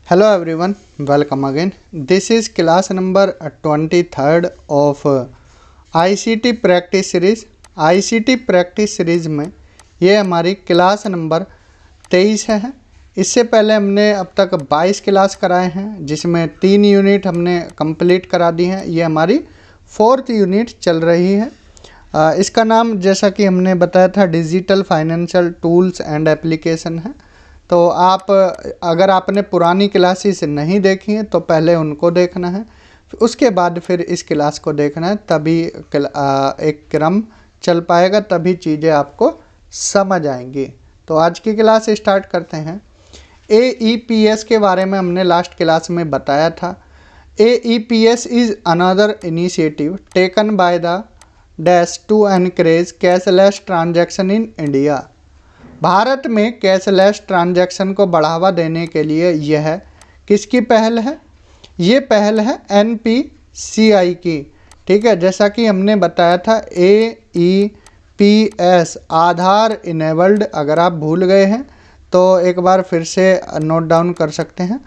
Hello everyone, welcome again. This is class number 23rd of ICT practice series. ICT practice series में ये हमारी class number 23 है। इससे पहले हमने अब तक 22 क्लास कराए हैं, जिसमें 3 यूनिट हमने कंप्लीट करा दी हैं। ये हमारी 4th यूनिट चल रही है। इसका नाम जैसा कि हमने बताया था digital financial tools and application है। तो आप अगर आपने पुरानी क्लासेस नहीं देखी हैं तो पहले उनको देखना है, उसके बाद फिर इस क्लास को देखना है, तभी एक क्रम चल पाएगा, तभी चीज़ें आपको समझ आएंगी। तो आज की क्लास स्टार्ट करते हैं। AEPS के बारे में हमने लास्ट क्लास में बताया था। AEPS is another initiative taken by the dash to encourage cashless transaction in India. Bharat में कैशलेस ट्रांजैक्शन को बढ़ावा देने के लिए यह किसकी पहल है? ये पहल है NPCI की। ठीक है, जैसा कि हमने बताया था AEPS आधार इनेबल्ड। अगर आप भूल गए हैं तो एक बार फिर से नोट डाउन कर सकते हैं।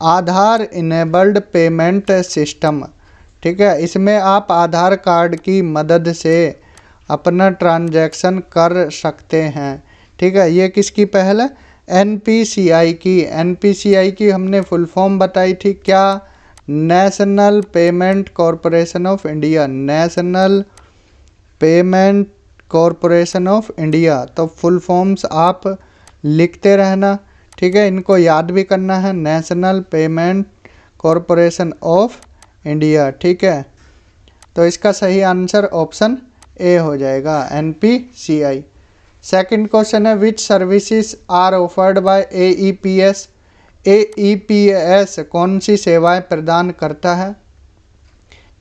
आधार इनेबल्ड पेमेंट सिस्टम। ठीक है, इसमें आप आधार कार्ड की मदद से अपना ट्रांजैक्शन कर सकते हैं। ठीक है, ये किसकी पहल है? NPCI की। NPCI की हमने फुल फॉर्म बताई थी क्या? National payment corporation of India. National payment corporation of India. तो फुल फॉर्म्स आप लिखते रहना। ठीक है, इनको याद भी करना है। National payment corporation of India. ठीक है, तो इसका सही आंसर ऑप्शन ए हो जाएगा, NPCI। सेकंड क्वेश्चन है which services are offered by AEPS। AEPS कौन सी सेवाएं प्रदान करता है?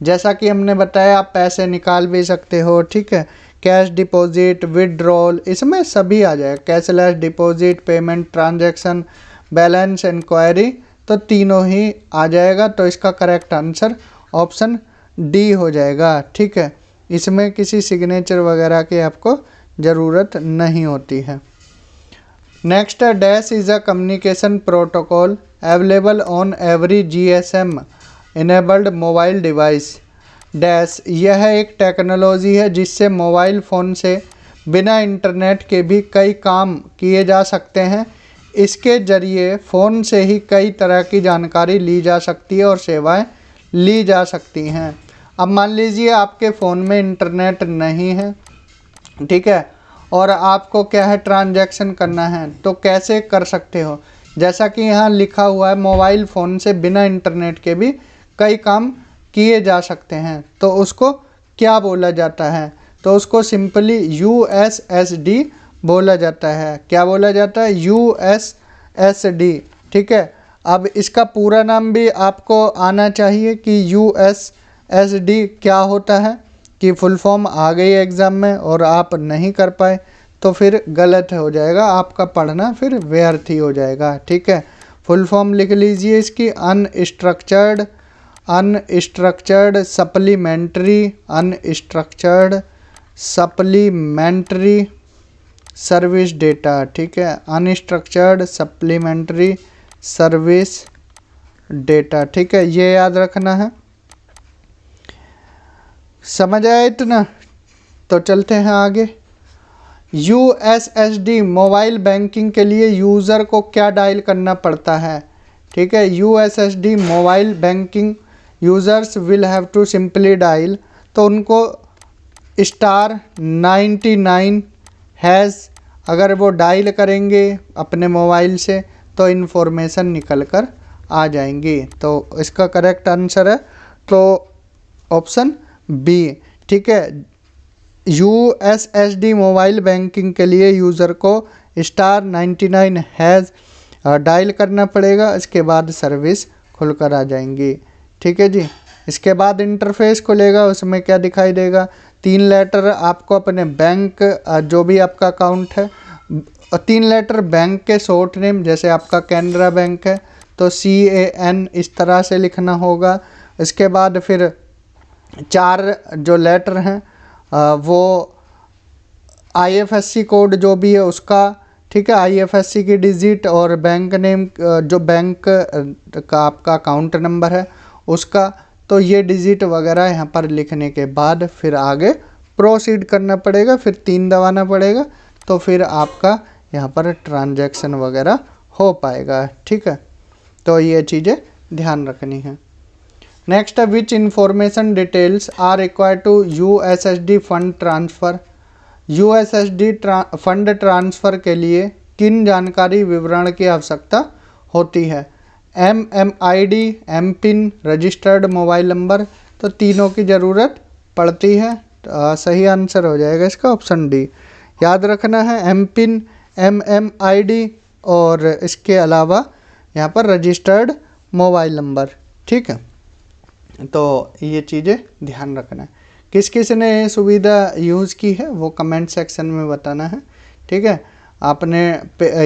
जैसा कि हमने बताया आप पैसे निकाल भी सकते हो। ठीक है, कैश डिपॉजिट, विड्रॉल, इसमें सभी आ जाएगा। Cashless deposit, payment transaction, balance enquiry, तो तीनों ही आ जाएगा। तो इसका करेक्ट आंसर ऑप्शन डी हो जाएगा। ठीक है, इसमें किसी सिग्नेचर वगैरह की आपको ज़रूरत नहीं होती है। नेक्स्ट है dash is a communication protocol available on every GSM enabled mobile device. Dash यह एक टेक्नोलॉजी है जिससे मोबाइल फ़ोन से बिना इंटरनेट के भी कई काम किए जा सकते हैं। इसके ज़रिए फ़ोन से ही कई तरह की जानकारी ली जा सकती है और सेवाएं ली जा सकती हैं। अब मान लीजिए आपके फ़ोन में इंटरनेट नहीं है, ठीक है, और आपको क्या है ट्रांजैक्शन करना है, तो कैसे कर सकते हो? जैसा कि यहाँ लिखा हुआ है मोबाइल फ़ोन से बिना इंटरनेट के भी कई काम किए जा सकते हैं, तो उसको क्या बोला जाता है? तो उसको सिंपली USSD बोला जाता है। क्या बोला जाता है? USSD। ठीक है, अब इसका पूरा नाम भी आपको आना चाहिए कि USSD क्या होता है, कि फुल फॉर्म आ गई एग्ज़ाम में और आप नहीं कर पाए तो फिर गलत हो जाएगा, आपका पढ़ना फिर व्यर्थ ही हो जाएगा। ठीक है, फुल फॉर्म लिख लीजिए इसकी। Unstructured supplementary service data. ठीक है, अनस्ट्रक्चर्ड सप्लीमेंट्री सर्विस डेटा। ठीक है, ये याद रखना है। समझ आया इतना? तो चलते हैं आगे। USSD मोबाइल बैंकिंग के लिए यूज़र को क्या डायल करना पड़ता है? ठीक है, USSD mobile banking users will have to simply dial, तो उनको *99# अगर वो डायल करेंगे अपने मोबाइल से तो इन्फॉर्मेशन निकल कर आ जाएंगी। तो इसका करेक्ट आंसर है तो ऑप्शन बी। ठीक है, USSD मोबाइल बैंकिंग के लिए यूज़र को *99# डायल करना पड़ेगा, इसके बाद सर्विस खुलकर आ जाएंगी। ठीक है जी, इसके बाद इंटरफेस खुलेगा, उसमें क्या दिखाई देगा? 3 लेटर आपको अपने बैंक जो भी आपका अकाउंट है, 3 लेटर बैंक के शॉर्ट नेम, जैसे आपका कैनरा बैंक है तो CAN इस तरह से लिखना होगा। इसके बाद फिर 4 जो लेटर हैं वो IFSC कोड जो भी है उसका ठीक है, IFSC की डिजिट और बैंक नेम, जो बैंक का आपका अकाउंट नंबर है उसका, तो ये डिजिट वगैरह यहाँ पर लिखने के बाद फिर आगे प्रोसीड करना पड़ेगा, फिर 3 दबाना पड़ेगा, तो फिर आपका यहाँ पर ट्रांजैक्शन वगैरह हो पाएगा। ठीक है, तो ये चीज़ें ध्यान रखनी है। नेक्स्ट है which information details are required to USSD fund transfer. USSD fund transfer के लिए किन जानकारी विवरण की आवश्यकता होती है? MMID, MPIN, registered mobile number, तो तीनों की ज़रूरत पड़ती है। सही आंसर हो जाएगा इसका ऑप्शन डी। याद रखना है MPIN, MMID और इसके अलावा यहाँ पर रजिस्टर्ड मोबाइल नंबर। ठीक है, तो ये चीज़ें ध्यान रखना है। किस किस ने ये सुविधा यूज़ की है वो कमेंट सेक्शन में बताना है। ठीक है, आपने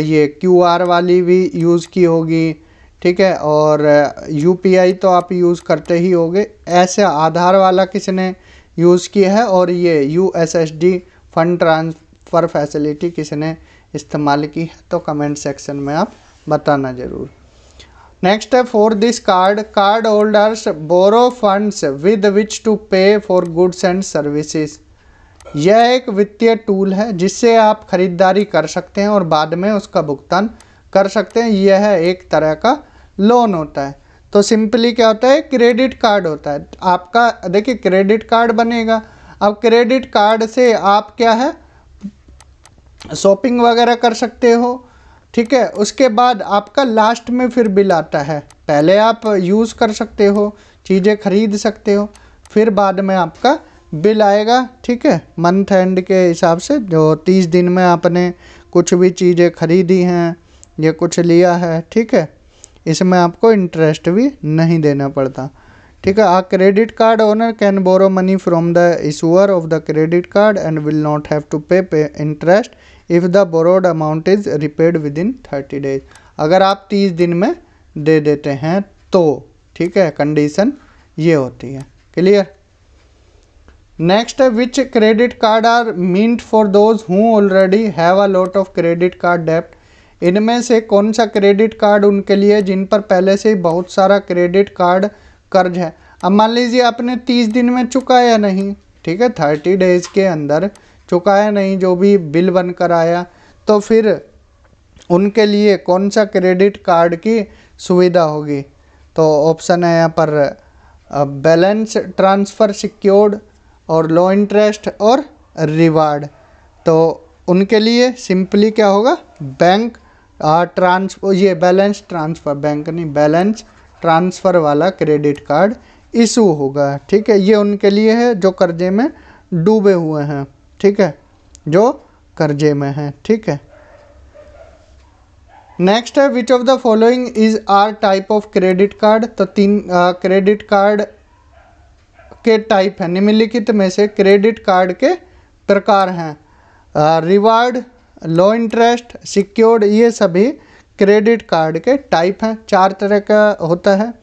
ये QR वाली भी यूज़ की होगी। ठीक है, और UPI तो आप यूज़ करते ही होगे। ऐसे आधार वाला किसने यूज़ किया है और ये USSD फंड ट्रांसफ़र फैसिलिटी किसने इस्तेमाल की है, तो कमेंट सेक्शन में आप बताना ज़रूर। नेक्स्ट है for this card holders borrow funds with which to pay for goods and services. यह एक वित्तीय टूल है जिससे आप खरीदारी कर सकते हैं और बाद में उसका भुगतान कर सकते हैं। यह एक तरह का लोन होता है। तो सिंपली क्या होता है, क्रेडिट कार्ड होता है आपका। देखिए क्रेडिट कार्ड बनेगा, अब क्रेडिट कार्ड से आप क्या है शॉपिंग वगैरह कर सकते हो। ठीक है, उसके बाद आपका लास्ट में फिर बिल आता है। पहले आप यूज़ कर सकते हो, चीज़ें खरीद सकते हो, फिर बाद में आपका बिल आएगा। ठीक है, मंथ एंड के हिसाब से जो 30 दिन में आपने कुछ भी चीज़ें खरीदी हैं या कुछ लिया है। ठीक है, इसमें आपको इंटरेस्ट भी नहीं देना पड़ता। ठीक है, a credit card owner can borrow money from the issuer of the credit card and will not have to pay interest if the borrowed amount is repaid within 30 days. अगर आप 30 दिन में दे देते हैं तो। ठीक है, कंडीशन ये होती है। क्लियर। नेक्स्ट है which credit card are meant for those who already have a lot of credit card डेप्ट। इनमें से कौन सा क्रेडिट कार्ड उनके लिए जिन पर पहले से ही बहुत सारा क्रेडिट कार्ड कर्ज है। अब मान लीजिए आपने 30 दिन में चुकाया नहीं, ठीक है, 30 डेज के अंदर चुकाया नहीं जो भी बिल बनकर आया, तो फिर उनके लिए कौन सा क्रेडिट कार्ड की सुविधा होगी? तो ऑप्शन है यहाँ पर बैलेंस ट्रांसफ़र सिक्योर्ड और लो इंटरेस्ट और रिवार्ड। तो उनके लिए सिंपली क्या होगा, बैंक ये बैलेंस ट्रांसफ़र, बैंक नहीं बैलेंस ट्रांसफ़र वाला क्रेडिट कार्ड इशू होगा। ठीक है, ये उनके लिए है जो कर्जे में डूबे हुए हैं। ठीक है, जो कर्जे में हैं। ठीक है, नेक्स्ट है which of the following is are type of credit card. तो 3 क्रेडिट कार्ड के टाइप हैं, निम्नलिखित में से क्रेडिट कार्ड के प्रकार हैं। रिवार्ड, लो इंटरेस्ट, सिक्योर्ड, ये सभी क्रेडिट कार्ड के टाइप हैं। 4 तरह का होता है,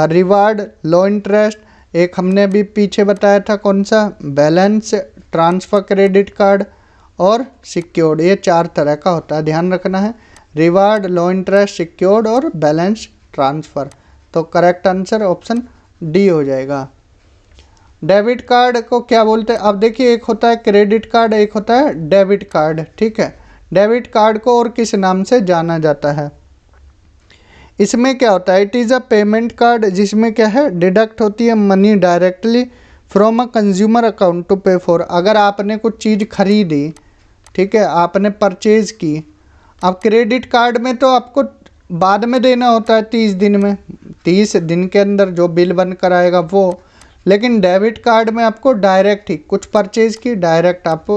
रिवार्ड, लो इंटरेस्ट, एक हमने भी पीछे बताया था कौन सा, बैलेंस ट्रांसफ़र क्रेडिट कार्ड और सिक्योर्ड। ये 4 तरह का होता है, ध्यान रखना है। रिवार्ड, लो इंटरेस्ट, सिक्योर्ड और बैलेंस ट्रांसफ़र। तो करेक्ट आंसर ऑप्शन डी हो जाएगा। डेबिट कार्ड को क्या बोलते हैं? अब देखिए एक होता है क्रेडिट कार्ड, एक होता है डेबिट कार्ड। ठीक है, डेबिट कार्ड को और किस नाम से जाना जाता है? इसमें क्या होता है, it is a payment card जिसमें क्या है डिडक्ट होती है money directly from a consumer account to pay for. अगर आपने कुछ चीज़ खरीदी, ठीक है, आपने परचेज की, अब क्रेडिट कार्ड में तो आपको बाद में देना होता है 30 दिन में, 30 दिन के अंदर जो बिल बन कर आएगा वो। लेकिन डेबिट कार्ड में आपको डायरेक्ट ही कुछ परचेज की डायरेक्ट आप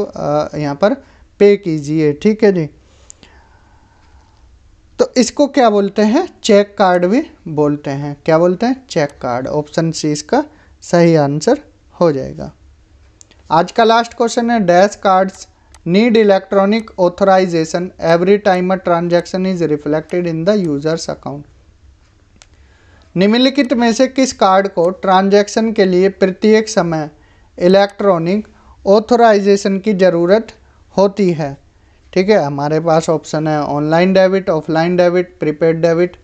यहाँ पर पे कीजिए। ठीक है जी, तो इसको क्या बोलते हैं, चेक कार्ड भी बोलते हैं। क्या बोलते हैं, चेक कार्ड। ऑप्शन सी इसका सही आंसर हो जाएगा। आज का लास्ट क्वेश्चन है dash cards need electronic authorisation every time a transaction is reflected in the users account. निम्नलिखित में से किस कार्ड को ट्रांजैक्शन के लिए प्रत्येक समय इलेक्ट्रॉनिक ऑथराइजेशन की ज़रूरत होती है? ठीक है, हमारे पास ऑप्शन है online debit, offline debit, prepaid debit.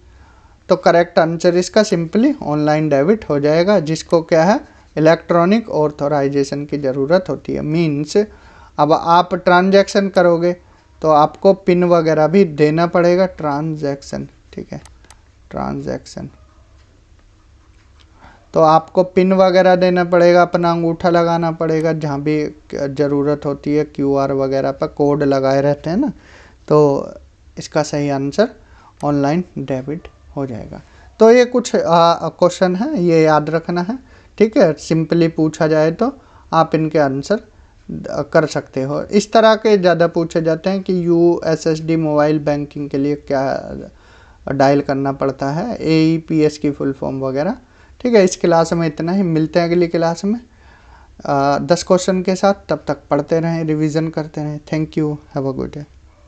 तो करेक्ट आंसर इसका सिंपली ऑनलाइन डेबिट हो जाएगा, जिसको क्या है इलेक्ट्रॉनिक ऑथराइजेशन की ज़रूरत होती है। मीन्स अब आप ट्रांजैक्शन करोगे तो आपको पिन वगैरह भी देना पड़ेगा। ट्रांजैक्शन, ठीक है, ट्रांजैक्शन तो आपको पिन वगैरह देना पड़ेगा, अपना अंगूठा लगाना पड़ेगा, जहाँ भी ज़रूरत होती है क्यूआर वगैरह पर कोड लगाए रहते हैं ना। तो इसका सही आंसर ऑनलाइन डेबिट हो जाएगा। तो ये कुछ क्वेश्चन है, ये याद रखना है, ठीक है। सिंपली पूछा जाए तो आप इनके आंसर कर सकते हो। इस तरह के ज़्यादा पूछे जाते हैं कि USSD मोबाइल बैंकिंग के लिए क्या डायल करना पड़ता है, AEPS की फुल फॉर्म वगैरह, ठीक है। इस क्लास में इतना ही, मिलते हैं अगली क्लास में 10 क्वेश्चन के साथ। तब तक पढ़ते रहें, रिवीजन करते रहें। Thank you, have a good day.